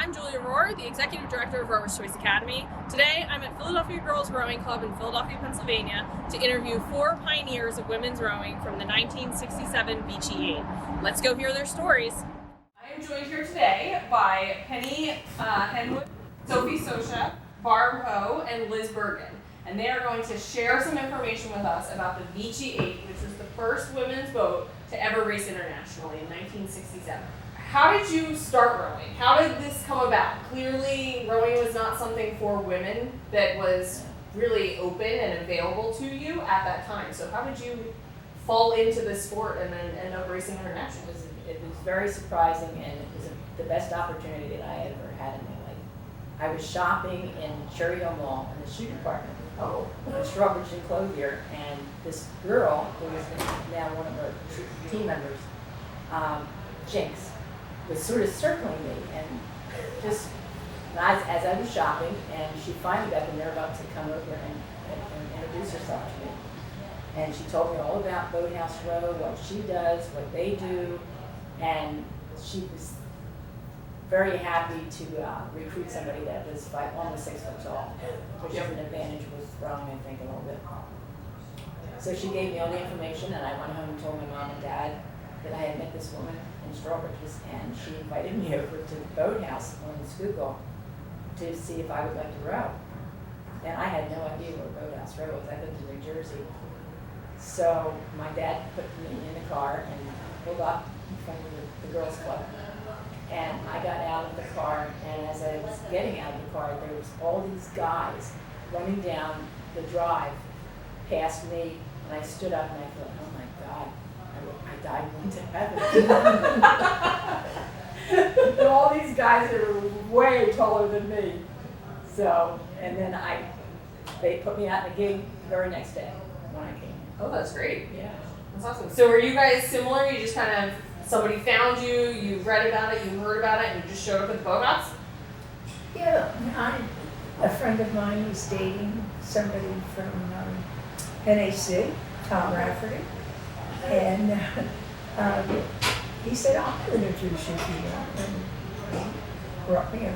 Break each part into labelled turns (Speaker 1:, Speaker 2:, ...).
Speaker 1: I'm Julia Rohr, the Executive Director of Rowers Choice Academy. Today, I'm at Philadelphia Girls Rowing Club in Philadelphia, Pennsylvania to interview 4 pioneers of women's rowing from the 1967 Vichy Eight. Let's go hear their stories. I am joined here today by Penny Henwood, Sophie Sosha, Barb Ho, and Liz Bergen. And they are going to share some information with us about the Vichy Eight, which was the first women's boat to ever race internationally in 1967. How did you start rowing? How did this come about? Clearly, rowing was not something for women that was really open and available to you at that time. So how did you fall into this sport and then end up racing internationally?
Speaker 2: It was very surprising, and it was the best opportunity that I ever had in my life. I was shopping in Cherry Hill Mall in the shoe department. In Strawbridge and Clothier, and this girl, who is now one of our team members, Jinx, was sort of circling me, and just as I was shopping, and she finally got the nerve up to come over and introduce herself to me. And she told me all about Boathouse Row, what she does, what they do, and she was very happy to recruit somebody that was almost 6 foot tall, which is an advantage with rowing, I think, a little bit. So she gave me all the information, and I went home and told my mom and dad that I had met this woman in Strawbridge, and she invited me over to the boathouse on Schuylkill to see if I would like to row. And I had no idea where Boathouse Row was. I lived in New Jersey. So my dad put me in the car and pulled up in front of the girls' club. And I got out of the car, and as I was getting out of the car, there was all these guys running down the drive past me, and I stood up and I thought, oh my God, I died going to heaven. And all these guys that were way taller than me. So, and then they put me out in the gig the very next day when I came.
Speaker 1: Oh, that's great.
Speaker 2: Yeah.
Speaker 1: That's awesome. So were you guys similar? You just kind of, somebody found you, you read about it, you heard about it, and you just showed up at the boathouse?
Speaker 3: Yeah, a friend of mine was dating somebody from NAC, Tom Rafferty, and he said, I'll introduce you if you want, and he brought me over.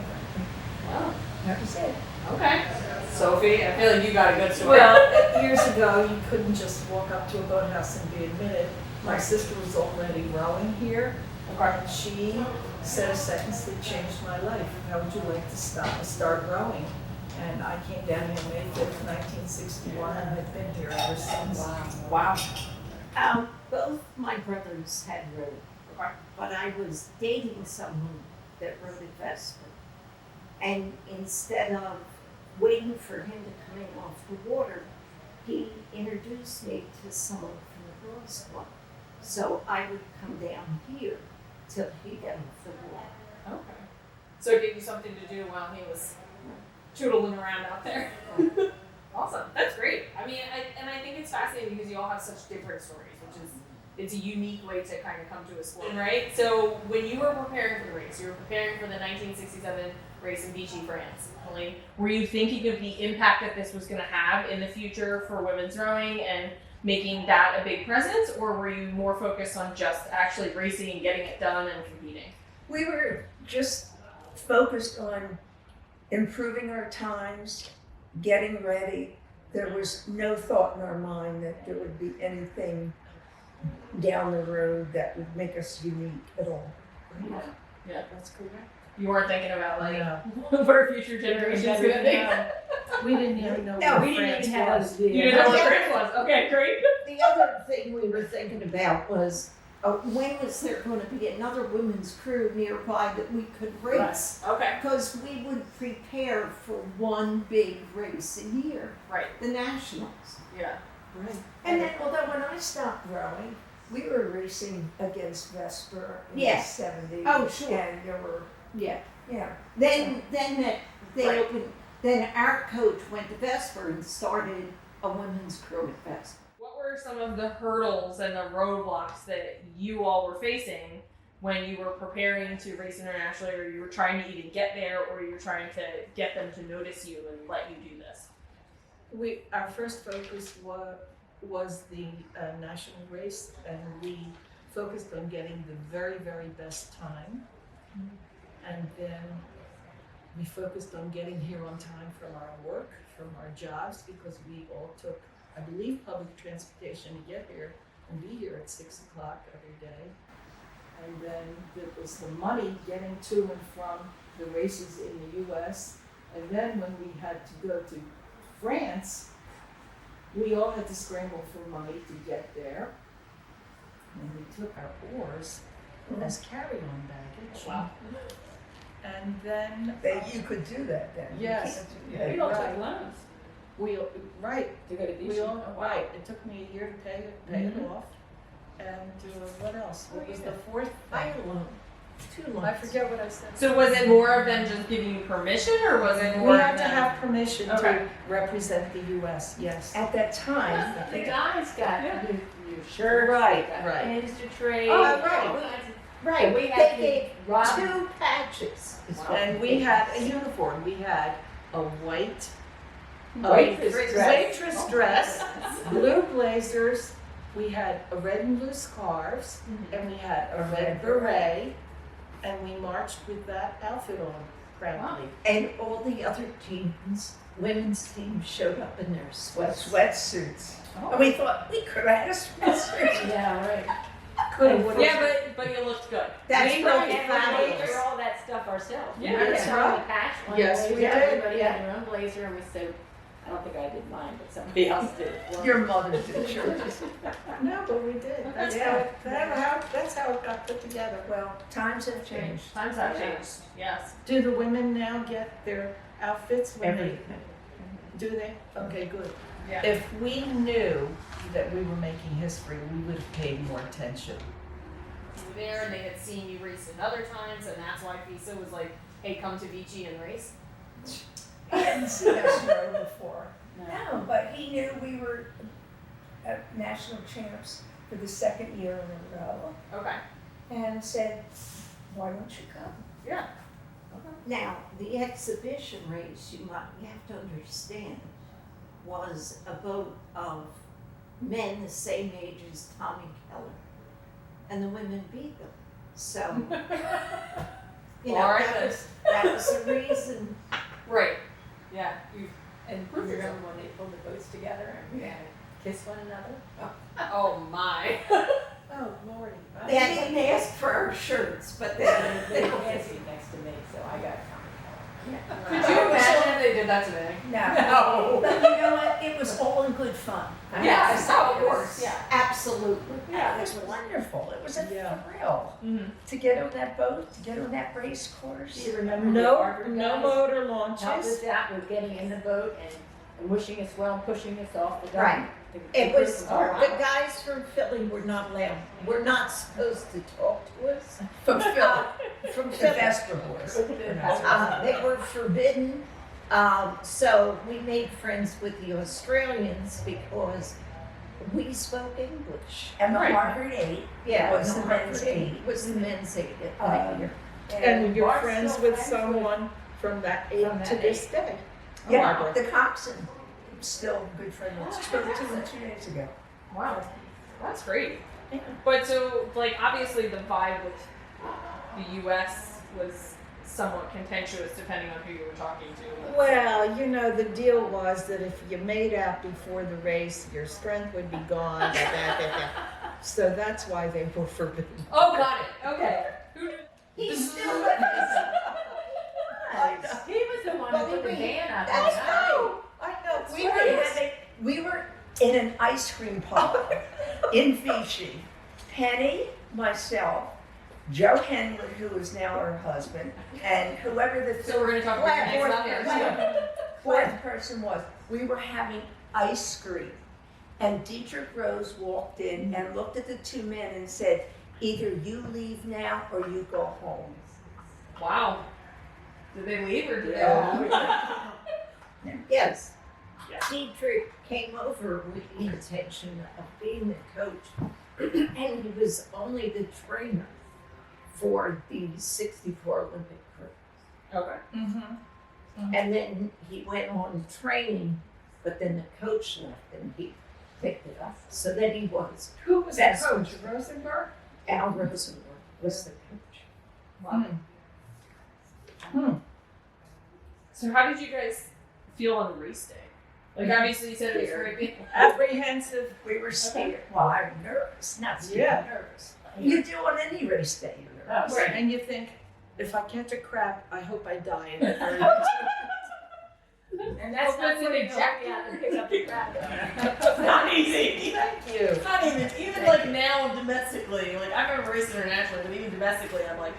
Speaker 1: Wow.
Speaker 3: That was it.
Speaker 1: Okay. Sophie, I feel like you got a good story.
Speaker 4: Well, years ago, you couldn't just walk up to a boathouse and be admitted. My sister was already rowing here.
Speaker 1: Okay.
Speaker 4: She said a sentence that changed my life. How would you like to start rowing? And I came down here May 5th, 1961, and have been here ever since.
Speaker 1: Wow.
Speaker 5: Both my brothers had rowed,
Speaker 1: Okay.
Speaker 5: but I was dating someone that rowed at Vesper. And instead of waiting for him to come in off the water, he introduced me to someone from the girls' club. So I would come down here till he got off the water.
Speaker 1: Okay. So it gave you something to do while he was tootling around out there. Awesome. That's great. I mean, I think it's fascinating because you all have such different stories, which is, it's a unique way to kind of come to a sport, right? So when you were preparing for the race, you were preparing for the 1967 race in Vichy, France. Were you thinking of the impact that this was going to have in the future for women's rowing and making that a big presence, or were you more focused on just actually racing and getting it done and competing?
Speaker 3: We were just focused on improving our times, getting ready. There was no thought in our mind that there would be anything down the road that would make us unique at all.
Speaker 1: Yeah, that's correct. You weren't thinking about
Speaker 4: No.
Speaker 1: what our future generations going to think.
Speaker 4: We didn't even know
Speaker 5: No,
Speaker 4: where
Speaker 5: we didn't
Speaker 4: France
Speaker 5: even have
Speaker 4: was.
Speaker 5: a
Speaker 1: You didn't know what France was. Okay, great.
Speaker 5: The other thing we were thinking about was, when was there going to be another women's crew nearby that we could race?
Speaker 1: Okay.
Speaker 5: Because we would prepare for one big race a year,
Speaker 1: Right.
Speaker 5: the Nationals.
Speaker 1: Yeah.
Speaker 5: Right.
Speaker 3: And then, although when I stopped rowing, we were racing against Vesper in
Speaker 5: Yeah.
Speaker 3: the 70s.
Speaker 5: Oh, sure.
Speaker 3: And there were,
Speaker 5: Yeah.
Speaker 3: yeah.
Speaker 5: Then they
Speaker 1: Right.
Speaker 5: opened. Then our coach went to Vesper and started a women's crew at Vesper.
Speaker 1: What were some of the hurdles and the roadblocks that you all were facing when you were preparing to race internationally, or you were trying to even get there, or you were trying to get them to notice you and let you do this?
Speaker 4: Our first focus was the national race, and we focused on getting the very, very best time. And then We focused on getting here on time from our work, from our jobs, because we all took, I believe, public transportation to get here and be here at 6 o'clock every day. And then there was the money getting to and from the races in the US. And then when we had to go to France, we all had to scramble for money to get there. And we took our oars as carry-on baggage.
Speaker 1: Wow.
Speaker 4: And then
Speaker 3: That you could do that then. You
Speaker 4: Yes.
Speaker 3: can't do
Speaker 1: We
Speaker 3: that.
Speaker 1: all
Speaker 4: Right.
Speaker 1: took loans
Speaker 4: we, right,
Speaker 2: To go to
Speaker 4: we
Speaker 2: Vichy.
Speaker 4: all, right, it took me a year to pay it
Speaker 3: Mhm.
Speaker 4: off. And what else? What
Speaker 2: Oh,
Speaker 4: was
Speaker 2: yeah.
Speaker 4: the fourth
Speaker 5: I
Speaker 4: thing?
Speaker 5: alone, 2 loans.
Speaker 4: I forget what I said.
Speaker 1: So was it more of them just giving you permission, or was it more
Speaker 4: We
Speaker 1: of
Speaker 4: had to
Speaker 1: them-
Speaker 4: have permission
Speaker 1: Okay.
Speaker 4: to represent the US, yes.
Speaker 3: At that time,
Speaker 2: The guys got
Speaker 1: Yeah.
Speaker 2: new shirts.
Speaker 5: Right,
Speaker 2: got
Speaker 4: right.
Speaker 2: pins to trade.
Speaker 5: Oh, right. Right,
Speaker 2: We had
Speaker 5: they
Speaker 2: to
Speaker 5: gave
Speaker 2: rob-
Speaker 5: 2 patches. is
Speaker 2: Wow.
Speaker 5: what
Speaker 4: And we had a uniform. We had a white
Speaker 2: Waitress dress.
Speaker 4: waitress
Speaker 2: Oh, my
Speaker 4: dress,
Speaker 2: goodness.
Speaker 4: blue blazers. We had a red and blue scarves, and we had a red beret, and we marched with that outfit on proudly.
Speaker 5: And all the other teams, women's teams showed up in their sweats.
Speaker 3: sweatsuits.
Speaker 2: Oh.
Speaker 3: And we thought we could have had a sweatsuit.
Speaker 2: Yeah, right.
Speaker 1: Yeah, but you looked good.
Speaker 5: That's
Speaker 2: We
Speaker 5: really
Speaker 2: had to
Speaker 5: fabulous.
Speaker 2: make all that stuff ourselves.
Speaker 1: Yeah,
Speaker 2: We had
Speaker 4: that's
Speaker 2: our own
Speaker 4: right.
Speaker 2: patch on
Speaker 4: Yes,
Speaker 2: the
Speaker 4: we
Speaker 2: blazer.
Speaker 4: did.
Speaker 2: Everybody had their own blazer, and we said, I don't think I did mine, but somebody else did.
Speaker 3: Your mother did yours.
Speaker 4: No, but we did. That's
Speaker 3: Yeah.
Speaker 4: that's how it got put together.
Speaker 3: Well, times have changed.
Speaker 1: Times have changed. Yes.
Speaker 4: Do the women now get their outfits when they?
Speaker 5: Everything.
Speaker 4: Do they? Okay, good.
Speaker 1: Yeah.
Speaker 4: If we knew that we were making history, we would have paid more attention.
Speaker 1: You were there, and they had seen you race at other times, and that's why FISA was like, "Hey, come to Vichy and race."
Speaker 3: He hadn't seen us row before.
Speaker 2: No.
Speaker 3: No, but he knew we were national champs for the 2nd year in a row
Speaker 1: Okay.
Speaker 3: and said, why don't you come?
Speaker 1: Yeah.
Speaker 5: Now, the exhibition race, you have to understand, was a boat of men the same age as Tommy Keller, and the women beat them. So, you know,
Speaker 1: All right,
Speaker 5: that was the reason.
Speaker 1: Right. Yeah. You.
Speaker 2: And
Speaker 1: Proof
Speaker 2: remember
Speaker 1: yourself.
Speaker 2: when they pulled the boats together and we had to kiss one another?
Speaker 1: Oh my.
Speaker 4: Oh, Lordy.
Speaker 5: They didn't ask for our shirts, but
Speaker 2: They
Speaker 5: they
Speaker 2: were dancing next to me, so I got a
Speaker 1: Could you imagine if they did that today?
Speaker 3: No. But you know what? It was all in good fun.
Speaker 1: Yes, of course. Yeah.
Speaker 5: absolutely.
Speaker 3: It was wonderful. It was a
Speaker 4: Yeah.
Speaker 3: thrill
Speaker 1: Mm-hmm.
Speaker 3: to get on that boat, to get on that race course.
Speaker 2: Do you remember the
Speaker 4: No,
Speaker 2: Harvard
Speaker 4: no
Speaker 2: guys
Speaker 4: motor
Speaker 2: helped
Speaker 4: launches.
Speaker 2: us out with getting in the boat and wishing us well, and pushing us off the dock?
Speaker 5: Right.
Speaker 2: The
Speaker 5: It was,
Speaker 2: group of
Speaker 5: the guys from Philly were not allowed, were not supposed to talk to us.
Speaker 3: From Philly,
Speaker 5: From
Speaker 3: the
Speaker 5: Philly.
Speaker 3: Vesper boys.
Speaker 5: They were forbidden, so we made friends with the Australians because we spoke English.
Speaker 3: And the
Speaker 1: Right.
Speaker 3: Harvard Eight
Speaker 5: Yeah,
Speaker 3: was
Speaker 5: the
Speaker 3: the men's
Speaker 5: Harvard
Speaker 3: eight.
Speaker 5: Eight was the men's eight at that year.
Speaker 4: And you're
Speaker 2: Bart's
Speaker 4: friends
Speaker 2: still
Speaker 4: with
Speaker 2: friends
Speaker 4: someone from that age
Speaker 2: From that
Speaker 4: to this day.
Speaker 3: Yeah,
Speaker 4: Barbara.
Speaker 3: the coxswain, still a good friend. Spoke to him 2 days ago.
Speaker 1: Wow. That's great. But so, like, obviously the vibe with the U.S. was somewhat contentious depending on who you were talking to.
Speaker 4: Well, you know, the deal was that if you made out before the race, your strength would be gone. So that's why they were forbidden.
Speaker 1: Oh, got it. Okay. Who did?
Speaker 5: He's still with us.
Speaker 2: He was the one who put the ban up.
Speaker 5: That's right.
Speaker 4: I know.
Speaker 3: We were in an ice cream parlor in Vichy. Penny, myself, Joe Henry, who is now her husband, and whoever the
Speaker 1: So we're gonna talk about the next on there.
Speaker 3: fourth person was. We were having ice cream. And Dietrich Rose walked in and looked at the 2 men and said, either you leave now or you go home.
Speaker 1: Wow. Did they leave or did they?
Speaker 5: Yes.
Speaker 1: Yeah.
Speaker 5: Dietrich came over with the intention of being the coach, and he was only the trainer for the 64 Olympic crew.
Speaker 1: Okay.
Speaker 4: Mm-hmm.
Speaker 5: And then he went on training, but then the coach left and he picked it up. So then he was.
Speaker 4: Who was
Speaker 5: That's-
Speaker 4: the coach? Rosenberg?
Speaker 5: Al Rosenberg was the coach.
Speaker 1: Wow. So how did you guys feel on race day? Like obviously you said it was very big.
Speaker 4: Apprehensive.
Speaker 3: We were scared. Well, I'm nervous, not scared,
Speaker 4: Yeah.
Speaker 3: nervous. You do on any race day, you're nervous.
Speaker 4: Right. And you think, if I catch a crap, I hope I die in the very
Speaker 2: And that's
Speaker 1: Well,
Speaker 2: not
Speaker 1: that's an
Speaker 2: when you help
Speaker 1: exact-
Speaker 2: me out and pick up the crap.
Speaker 1: Not easy.
Speaker 4: Thank you.
Speaker 1: It's not even like now domestically. Like I remember racing internationally, but even domestically, I'm like,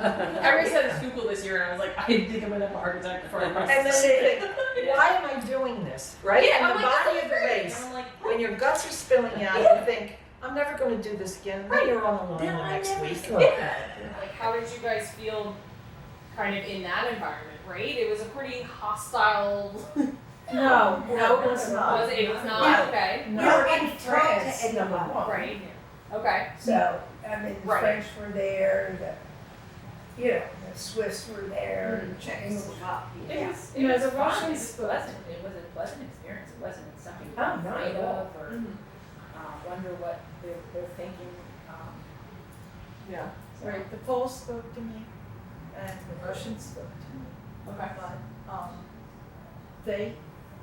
Speaker 1: I raced at a Schuylkill this year, and I was like, I think I'm gonna have a heart attack before I cross.
Speaker 4: And then you think, why am I doing this? Right?
Speaker 1: Yeah,
Speaker 4: in
Speaker 1: I'm
Speaker 4: the
Speaker 1: like,
Speaker 4: body
Speaker 1: this
Speaker 4: of the
Speaker 1: is great.
Speaker 4: race,
Speaker 1: And I'm like,
Speaker 4: when your guts are spilling out, you think, I'm never going to do this again. Then you're on the line
Speaker 3: No,
Speaker 4: the
Speaker 3: I
Speaker 4: next
Speaker 3: never
Speaker 4: week.
Speaker 3: thought that.
Speaker 1: like, how did you guys feel, kind of in that environment? Right? It was a pretty hostile.
Speaker 4: No, it was not.
Speaker 1: Was it? It was not
Speaker 3: No.
Speaker 1: okay.
Speaker 3: You
Speaker 4: No.
Speaker 3: know,
Speaker 5: Nobody
Speaker 3: in
Speaker 5: talked to
Speaker 3: France,
Speaker 5: anyone.
Speaker 3: number one.
Speaker 1: Right. Okay.
Speaker 3: So, I mean, the
Speaker 1: Right.
Speaker 3: French were there, the Swiss were there, and
Speaker 5: Czechoslovakia.
Speaker 1: It was.
Speaker 4: You know,
Speaker 1: was
Speaker 4: the
Speaker 1: fun.
Speaker 4: Russians-
Speaker 2: It wasn't. It was a pleasant experience. It wasn't something you
Speaker 3: Oh,
Speaker 2: were
Speaker 3: not
Speaker 2: afraid
Speaker 3: at all.
Speaker 2: of or
Speaker 1: Mhm.
Speaker 2: wonder what they're thinking.
Speaker 4: Yeah.
Speaker 2: So-
Speaker 4: Right. The Poles spoke to me, and the Russians spoke to me.
Speaker 1: Okay.
Speaker 4: But they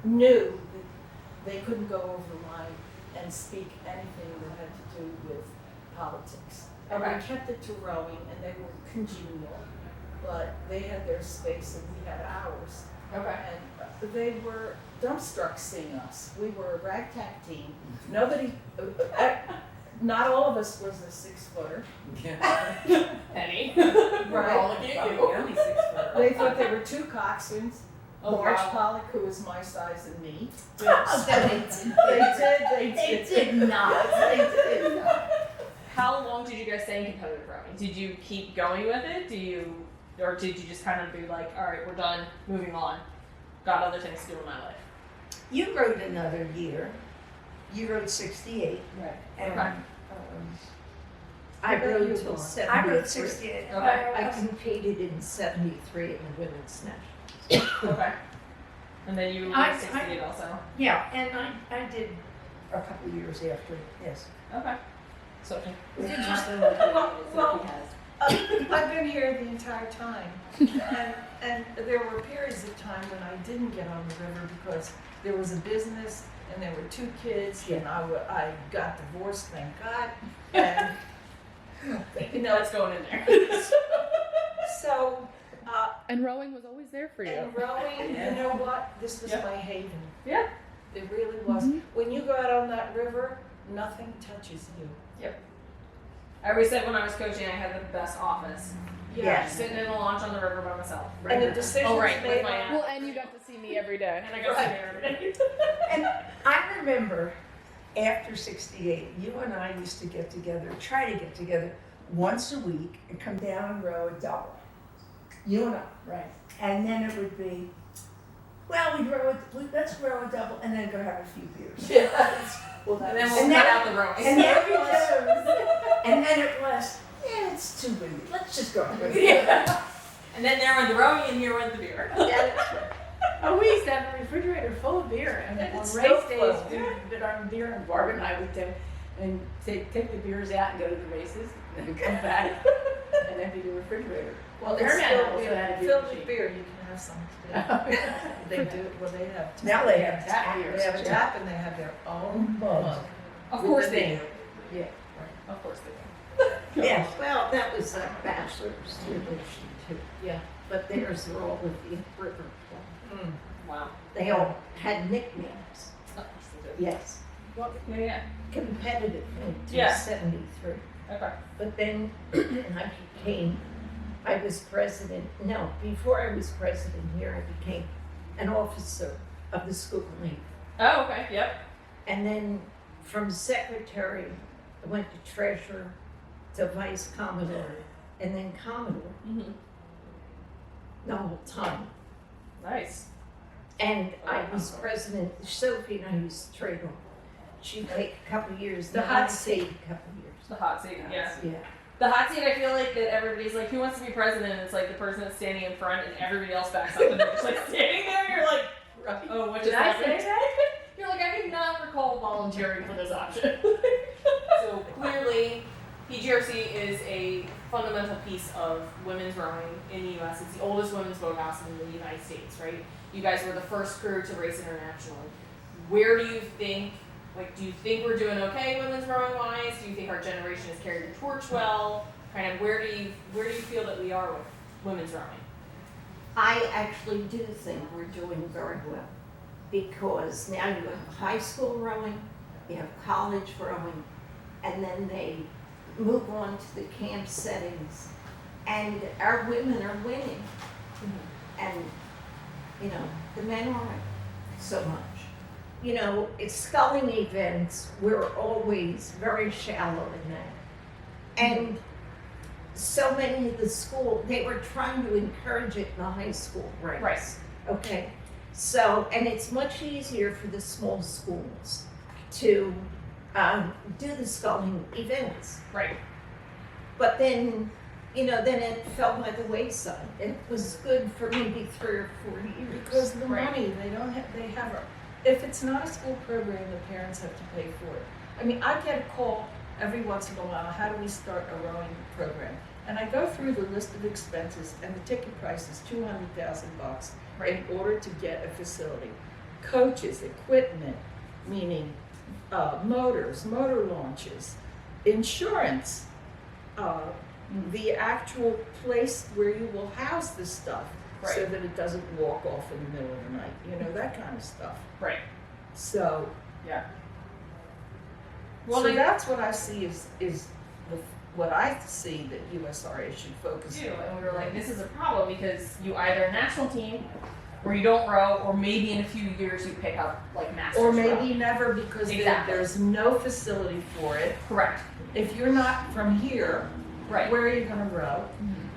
Speaker 4: knew that they couldn't go over the line and speak anything that had to do with politics. And
Speaker 1: Okay.
Speaker 4: they kept it to rowing, and they were congenial, but they had their space and we had ours.
Speaker 1: Okay.
Speaker 4: And they were dumbstruck seeing us. We were a ragtag team. Nobody, not all of us was a 6-footer.
Speaker 1: Penny. We're all looking at
Speaker 2: Probably
Speaker 1: you.
Speaker 2: only 6 foot.
Speaker 4: They thought they were two coxswains.
Speaker 1: Oh,
Speaker 4: Marge
Speaker 1: wow.
Speaker 4: Pollock, who was my size and me.
Speaker 3: Oh,
Speaker 4: They
Speaker 3: did not. They did not.
Speaker 1: How long did you guys stay in competitive rowing? Did you keep going with it? Or did you just kind of be like, all right, we're done, moving on, got other things to do in my life?
Speaker 3: You rode another year. You rode 68.
Speaker 4: Right.
Speaker 3: And,
Speaker 1: Okay.
Speaker 5: I
Speaker 4: What about
Speaker 5: rode
Speaker 4: you,
Speaker 5: till
Speaker 4: Laura?
Speaker 5: 73.
Speaker 3: I rode 68.
Speaker 1: Okay.
Speaker 5: I competed in 73 in the women's national.
Speaker 1: Okay. And then you
Speaker 3: I-
Speaker 1: were 68 also.
Speaker 3: Yeah, and I did a couple of years after, yes.
Speaker 1: Okay. So
Speaker 3: Did you-
Speaker 4: Well, I've been here the entire time, and there were periods of time when I didn't get on the river because there was a business and there were 2 kids, and I got divorced, thank God, and
Speaker 1: you know it's going in there.
Speaker 4: so
Speaker 1: And rowing was always there for
Speaker 4: and rowing, you know what? This was
Speaker 1: Yeah.
Speaker 4: my haven.
Speaker 1: Yeah.
Speaker 4: It really was. When you go out on that river, nothing touches you.
Speaker 1: I always said when I was coaching, I had the best office.
Speaker 3: Yes.
Speaker 1: Sitting in a launch on the river by myself.
Speaker 4: And the decisions
Speaker 1: Oh, right,
Speaker 4: made
Speaker 1: with my
Speaker 4: by
Speaker 1: aunt.
Speaker 6: Well, and you got to see me every day.
Speaker 1: And I got to see her every day.
Speaker 3: And I remember after 68, you and I used to get together, try to get together once a week and come down and row a double. You and I.
Speaker 1: Right.
Speaker 3: And then it would be, well, let's row a double and then go have a few beers.
Speaker 1: Yes.
Speaker 4: Well,
Speaker 1: And then
Speaker 4: that
Speaker 1: we'll
Speaker 3: And
Speaker 1: cut
Speaker 3: then-
Speaker 1: out the rowing.
Speaker 3: And then it was, and then it was, yeah, it's too windy. Let's just go.
Speaker 1: Yeah. And then there went the rowing and here went the beer.
Speaker 2: Oh, we used to have a refrigerator full of beer, and
Speaker 4: And
Speaker 2: on
Speaker 4: it's
Speaker 2: race
Speaker 4: still
Speaker 2: days,
Speaker 4: full.
Speaker 2: we did our beer, and Barbara and I would take the beers out and go to the races, and then come back and empty the refrigerator.
Speaker 4: Well, it's
Speaker 2: Fairman
Speaker 4: still
Speaker 2: also had a beer
Speaker 4: filled
Speaker 2: machine.
Speaker 4: with beer. You can have some today. They do. Well, they have.
Speaker 3: Now they have
Speaker 2: Tap
Speaker 3: tap.
Speaker 2: beers.
Speaker 4: They have a tap and they have their own
Speaker 3: Mug.
Speaker 4: mug.
Speaker 1: Of course they do.
Speaker 2: Yeah.
Speaker 1: Of course they do.
Speaker 3: Yeah.
Speaker 5: Well, that was a bachelor's tradition too.
Speaker 2: Yeah.
Speaker 5: But theirs were all with the river club.
Speaker 4: Mm.
Speaker 1: Wow.
Speaker 5: They all had nicknames.
Speaker 1: Of course they do.
Speaker 5: Yes.
Speaker 1: Yeah.
Speaker 5: Competitive until
Speaker 1: Yeah.
Speaker 5: 73.
Speaker 1: Okay.
Speaker 5: But then I was president, no, before I was president here, I became an officer of the school league.
Speaker 1: Oh, okay. Yep.
Speaker 5: And then from secretary, I went to treasurer, to vice commodore, and then commodore
Speaker 1: Mm-hmm.
Speaker 5: the whole time.
Speaker 1: Nice.
Speaker 5: And I was president, Sophie and I used to trade on. She'd take a couple of years,
Speaker 4: The
Speaker 5: then
Speaker 4: hot
Speaker 5: I'd
Speaker 4: seat.
Speaker 5: take a couple of years.
Speaker 1: The hot seat. Yeah.
Speaker 5: Yeah.
Speaker 1: The hot seat. I feel like that everybody's like, who wants to be president? And it's like the person that's standing in front, and everybody else backs up, and they're just like standing there. You're like, oh, what
Speaker 2: Did
Speaker 1: just
Speaker 2: I
Speaker 1: happened?
Speaker 2: say that?
Speaker 1: You're like, I do not recall volunteering for this option. So clearly, PGRC is a fundamental piece of women's rowing in the U.S. It's the oldest women's boathouse in the United States, right? You guys were the first crew to race internationally. Where do you think, do you think we're doing okay women's rowing wise? Do you think our generation has carried the torch well? Kind of where do you feel that we are with women's rowing?
Speaker 5: I actually do think we're doing very well because now you have high school rowing, you have college rowing, and then they move on to the camp settings, and our women are winning, and the men aren't so much. It's sculling events, we're always very shallow in that. And so many of the school, they were trying to encourage it in the high school ranks.
Speaker 1: Right.
Speaker 5: Okay. So, and it's much easier for the small schools to do the sculling events.
Speaker 1: Right.
Speaker 5: But then, then it fell by the wayside. It was good for maybe 3 or 4 years.
Speaker 4: Because the
Speaker 1: Right.
Speaker 4: money, if it's not a school program, the parents have to pay for it. I mean, I get a call every once in a while, how do we start a rowing program? And I go through the list of expenses, and the ticket price is $200,000 in order to get a facility. Coaches, equipment, meaning motors, motor launches, insurance, the actual place where you will house the stuff so that it doesn't walk off in the middle of the night, that kind of stuff.
Speaker 1: Right.
Speaker 4: So,
Speaker 1: Yeah.
Speaker 4: so that's what I see what I see that USRA should focus on.
Speaker 1: And we were like, this is a problem because you either a national team or you don't row, or maybe in a few years you pick up masters
Speaker 4: Or maybe
Speaker 1: row.
Speaker 4: never because
Speaker 1: Exactly.
Speaker 4: there's no facility for it.
Speaker 1: Correct.
Speaker 4: If you're not from here,
Speaker 1: Right.
Speaker 4: where are you going to row?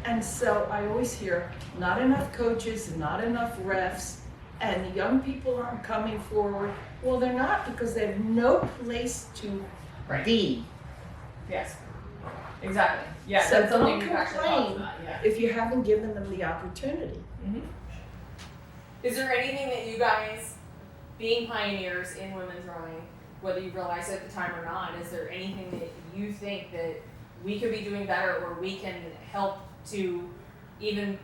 Speaker 4: And so I always hear not enough coaches, not enough refs, and the young people aren't coming forward. Well, they're not because they have no place to
Speaker 1: Right.
Speaker 4: be.
Speaker 1: Yes. Exactly. Yeah.
Speaker 4: So
Speaker 1: that's something
Speaker 4: don't
Speaker 1: we've actually talked
Speaker 4: complain
Speaker 1: about. Yeah.
Speaker 4: if you haven't given them the opportunity.
Speaker 1: Is there anything that you guys, being pioneers in women's rowing, whether you realize it at the time or not, is there anything that you think that we could be doing better, or we can help to even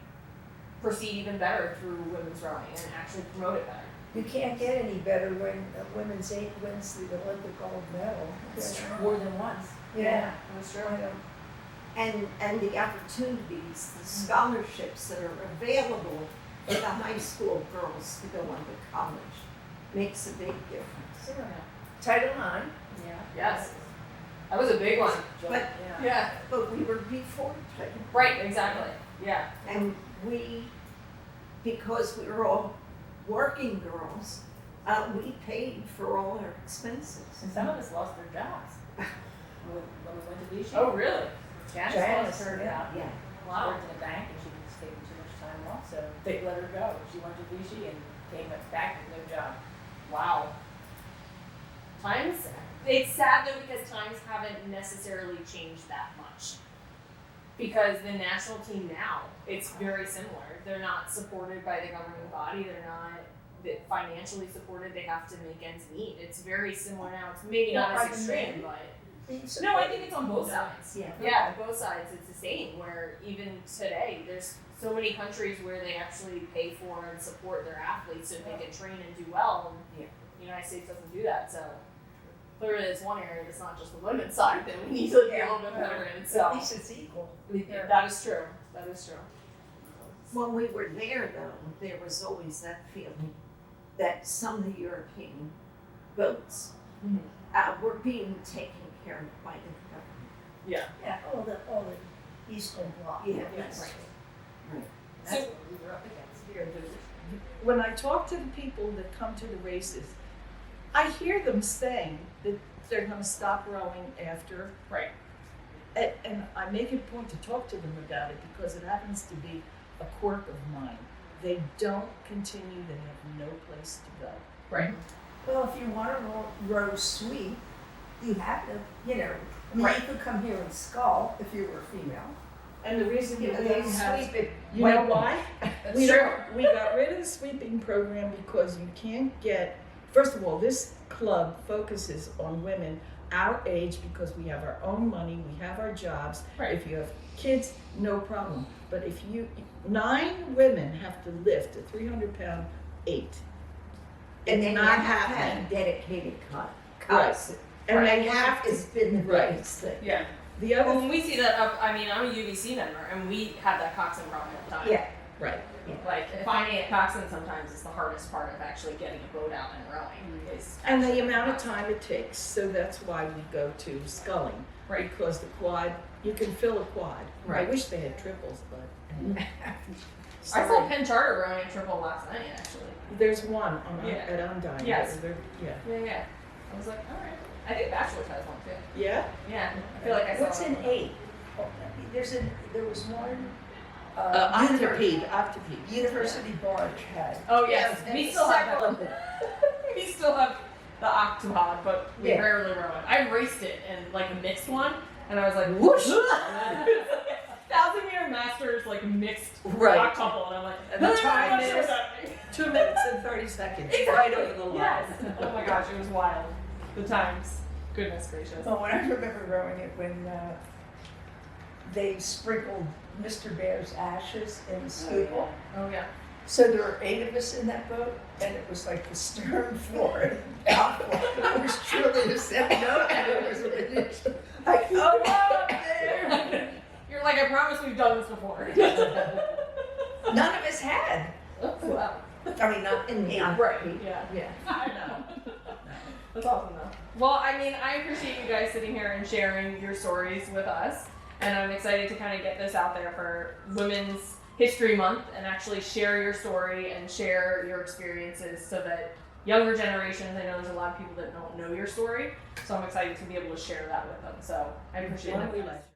Speaker 1: proceed even better through women's rowing and actually promote it better?
Speaker 3: You can't get any better when women's 8 wins the Olympic gold medal.
Speaker 2: More than once.
Speaker 3: Yeah.
Speaker 1: That's true.
Speaker 3: I know.
Speaker 5: And the opportunities, the scholarships that are available for the high school girls to go on to college makes a big difference.
Speaker 3: Yeah. Title IX.
Speaker 2: Yeah.
Speaker 1: Yes. That was a big one.
Speaker 5: But
Speaker 1: Yeah.
Speaker 5: but we were before Title.
Speaker 1: Right. Exactly. Yeah.
Speaker 5: And because we were all working girls, we paid for all our expenses.
Speaker 2: And some of us lost their jobs when we went to Vichy.
Speaker 1: Oh, really?
Speaker 2: Janice
Speaker 3: Janice,
Speaker 2: lost her job.
Speaker 5: Yeah.
Speaker 1: Wow.
Speaker 2: Worked in a bank and she was taking too much time off, so they let her go. She went to Vichy and came back with no job.
Speaker 1: Wow. It's sad though because times haven't necessarily changed that much. Because the national team now, it's very similar. They're not supported by the governing body. They're not financially supported. They have to make ends meet. It's very similar now. It's maybe not
Speaker 3: Well,
Speaker 1: as extreme, but
Speaker 3: It's
Speaker 1: no, I think it's on both sides.
Speaker 5: Yeah.
Speaker 1: Yeah, both sides. It's the same. Where even today, there's so many countries where they actually pay for and support their athletes so they can train and do well. And the United States doesn't do that. So clearly, it's one area that's not just the women's side that we need to be a little bit better in. So
Speaker 3: At least it's equal.
Speaker 1: that is true. That is true.
Speaker 5: When we were there, though, there was always that feeling that some of the European boats were being taken care of by the government.
Speaker 1: Yeah.
Speaker 3: Yeah, all the Eastern Bloc.
Speaker 5: Yeah,
Speaker 3: Yes.
Speaker 5: right.
Speaker 2: That's
Speaker 1: So-
Speaker 2: what we were up against here.
Speaker 4: When I talk to the people that come to the races, I hear them saying that they're going to stop rowing after.
Speaker 1: Right.
Speaker 4: And I make it a point to talk to them about it because it happens to be a quirk of mine. They don't continue, they have no place to go.
Speaker 1: Right.
Speaker 3: Well, if you want to row sweep, you have to, I mean,
Speaker 1: Right.
Speaker 3: you could come here and scull if you were female.
Speaker 4: And the reason we
Speaker 3: You
Speaker 4: don't
Speaker 3: know,
Speaker 4: have,
Speaker 3: sweep it.
Speaker 4: you know why?
Speaker 1: That's
Speaker 4: We
Speaker 1: true.
Speaker 4: got rid of the sweeping program because you can't get, first of all, this club focuses on women our age because we have our own money, we have our jobs.
Speaker 1: Right.
Speaker 4: If you have kids, no problem. But if 9 women have to lift a 300-pound 8,
Speaker 5: And
Speaker 4: it's
Speaker 5: then you
Speaker 4: not
Speaker 5: have to
Speaker 4: happening.
Speaker 5: have dedicated
Speaker 4: Right.
Speaker 5: cuts.
Speaker 4: And
Speaker 5: Right.
Speaker 4: they have to.
Speaker 5: It's been the
Speaker 4: Right.
Speaker 5: biggest thing.
Speaker 1: Yeah.
Speaker 4: The other
Speaker 1: Well, when we see that up, I mean, I'm a UBC member, and we have that coxswain problem all the time.
Speaker 5: Yeah.
Speaker 4: right.
Speaker 1: Like finding a coxswain sometimes is the hardest part of actually getting a boat out and rowing. Is
Speaker 4: And the
Speaker 1: actually
Speaker 4: amount of
Speaker 1: coxswain.
Speaker 4: time it takes, so that's why we go to sculling.
Speaker 1: Right.
Speaker 4: Because the quad, you can fill a quad. I
Speaker 1: Right.
Speaker 4: wish they had triples, but.
Speaker 1: I saw Penn Charter rowing a triple last night, actually.
Speaker 4: There's one on
Speaker 1: Yeah.
Speaker 4: at Undyne.
Speaker 1: Yes.
Speaker 4: Yeah.
Speaker 1: Yeah. I was like, all right. I think Bachelor's has one too.
Speaker 4: Yeah?
Speaker 1: Yeah. I feel like I saw
Speaker 3: What's
Speaker 1: one.
Speaker 3: an 8? Oh, there was one,
Speaker 4: Octopede.
Speaker 3: University Barge had.
Speaker 1: Oh yes,
Speaker 3: and
Speaker 1: we still have
Speaker 3: several
Speaker 1: that. We still have the octopod, but we
Speaker 3: Yeah.
Speaker 1: rarely row it. I raced it in like a mixed one, and I was like, whoosh! 1,000-meter masters like mixed
Speaker 4: Right.
Speaker 1: octuple, and I'm like,
Speaker 4: And the
Speaker 1: I'm
Speaker 4: time
Speaker 1: not sure
Speaker 4: is
Speaker 1: what's happening.
Speaker 4: 2 minutes and 30 seconds.
Speaker 1: Exactly.
Speaker 4: Right over the line.
Speaker 1: Yes. Oh my gosh, it was wild. The times. Goodness gracious.
Speaker 3: Oh, and I remember rowing it when they sprinkled Mr. Bear's ashes in the scuba.
Speaker 1: Oh yeah.
Speaker 3: So there were 8 of us in that boat, and it was like the stern floor and out floor. It was truly a seven note, and it was ridiculous. Like, oh, up there.
Speaker 1: You're like, I promise we've done this before.
Speaker 3: None of us had.
Speaker 1: Wow.
Speaker 3: I mean, not in the
Speaker 1: Right. Yeah.
Speaker 3: Yeah.
Speaker 1: I know. That's awesome though. Well, I mean, I appreciate you guys sitting here and sharing your stories with us. And I'm excited to kind of get this out there for Women's History Month and actually share your story and share your experiences so that younger generations, I know there's a lot of people that don't know your story. So I'm excited to be able to share that with them. So I appreciate
Speaker 4: Why don't we
Speaker 1: it.
Speaker 4: let